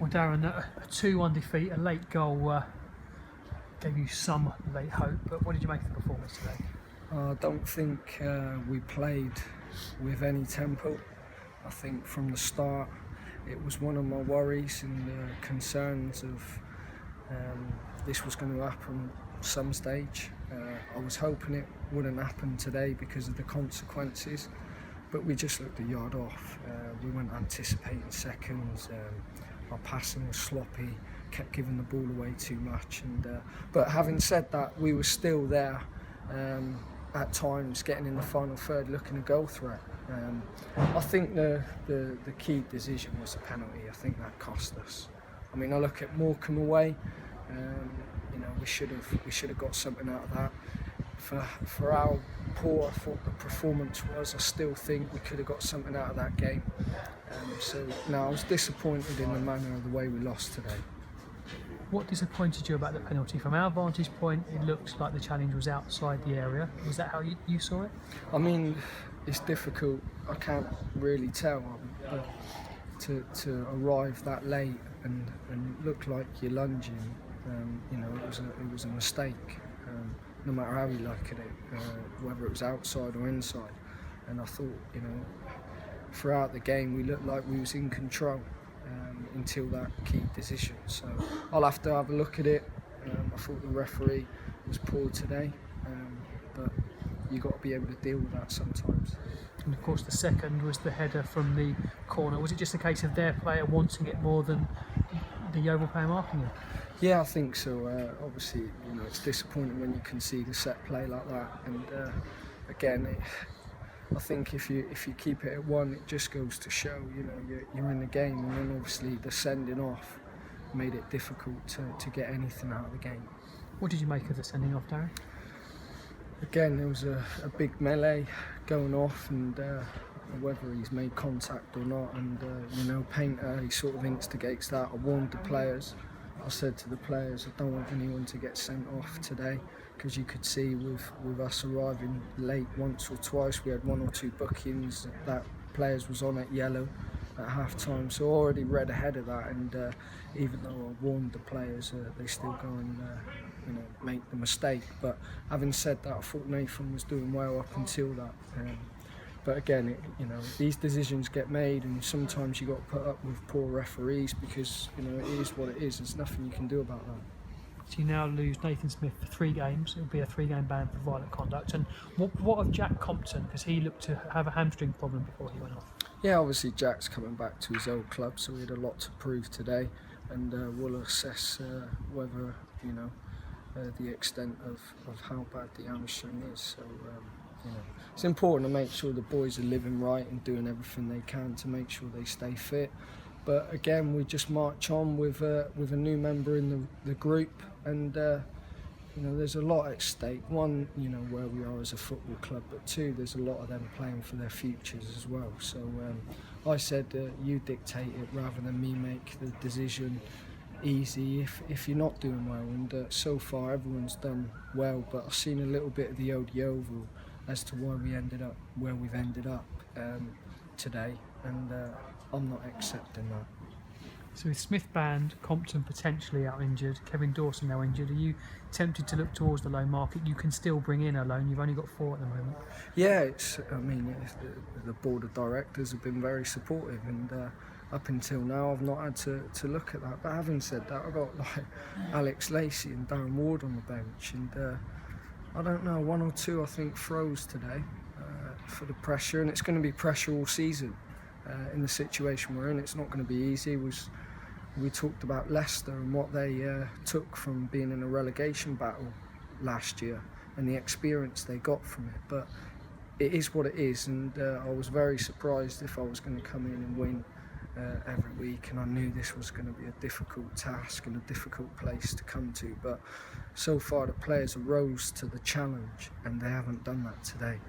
Well, Darren, a 2-1 defeat, a late goal gave you some late hope, but what did you make of the performance today? I don't think we played with any tempo. I think from the start it was one of my worries and concerns of this was going to happen some stage. I was hoping it wouldn't happen today because of the consequences, but we just looked a yard off. We weren't anticipating seconds. Our passing was sloppy, kept giving the ball away too much. But having said that, we were still there at times, getting in the final third, looking a goal threat. I think the key decision was a penalty. I think that cost us. I mean, I look at Morecambe away. We should have got something out of that. For how poor I thought the performance was, I still think we could have got something out of that game. So I was disappointed in the manner of the way we lost today. What disappointed you about the penalty? From our vantage point, it looks like the challenge was outside the area. Was that how you saw it? I mean, it's difficult. I can't really tell. To arrive that late and look like you're lunging, it was a mistake. No matter how you look at it, whether it was outside or inside. And I thought, throughout the game we looked like we was in control until that key decision. So I'll have to have a look at it. I thought the referee was poor today, but you've got to be able to deal with that sometimes. And of course the second was the header from the corner. Was it just a case of their player wanting it more than the Yeovil player marking it? Yeah, I think so. Obviously, it's disappointing when you concede a set play like that. And again, I think if you keep it at 1, it just goes to show, you're in the game. And then obviously the sending off made it difficult to get anything out of the game. What did you make of the sending off, Darren? Again, there was a big melee going off, and whether he's made contact or not, and Painter, he sort of instigates that. I warned the players. I said to the players, I don't want anyone to get sent off today, because you could see with us arriving late once or twice, we had 1 or 2 bookings that players was on at yellow at half time, so I already read ahead of that. And even though I warned the players, they still go and make the mistake. But having said that, I thought Nathan was doing well up until that. But again, these decisions get made, and sometimes you got to put up with poor referees because it is what it is. There's nothing you can do about that. So you now lose Nathan Smith for 3 games. It'll be a 3-game ban for violent conduct. And what of Jack Compton? Because he looked to have a hamstring problem before he went off. Yeah, obviously Jack's coming back to his old club, so he had a lot to prove today, and we'll assess whether the extent of how bad the hamstring is. So it's important to make sure the boys are living right and doing everything they can to make sure they stay fit. But again, we just march on with a new member in the group, and there's a lot at stake. 1, where we are as a football club, but 2, there's a lot of them playing for their futures as well. So I said you dictate it rather than me make the decision easy if you're not doing well. And so far everyone's done well, but I've seen a little bit of the old Yeovil as to why we ended up where we've ended up today, and I'm not accepting that. So with Smith banned, Compton potentially out injured, Kevin Dawson now injured, are you tempted to look towards the loan market? You can still bring in a loan, you've only got 4 at the moment. Yeah, the board of directors have been very supportive, and up until now I've not had to look at that. But having said that, I've got Alex Lacey and Darren Ward on the bench, and I don't know, 1 or 2 I think froze today for the pressure, and it's going to be pressure all season in the situation we're in. It's not going to be easy. We talked about Leicester and what they took from being in a relegation battle last year and the experience they got from it, but it is what it is, and I was very surprised if I was going to come in and win every week, and I knew this was going to be a difficult task and a difficult place to come to, but so far the players rose to the challenge and they haven't done that today.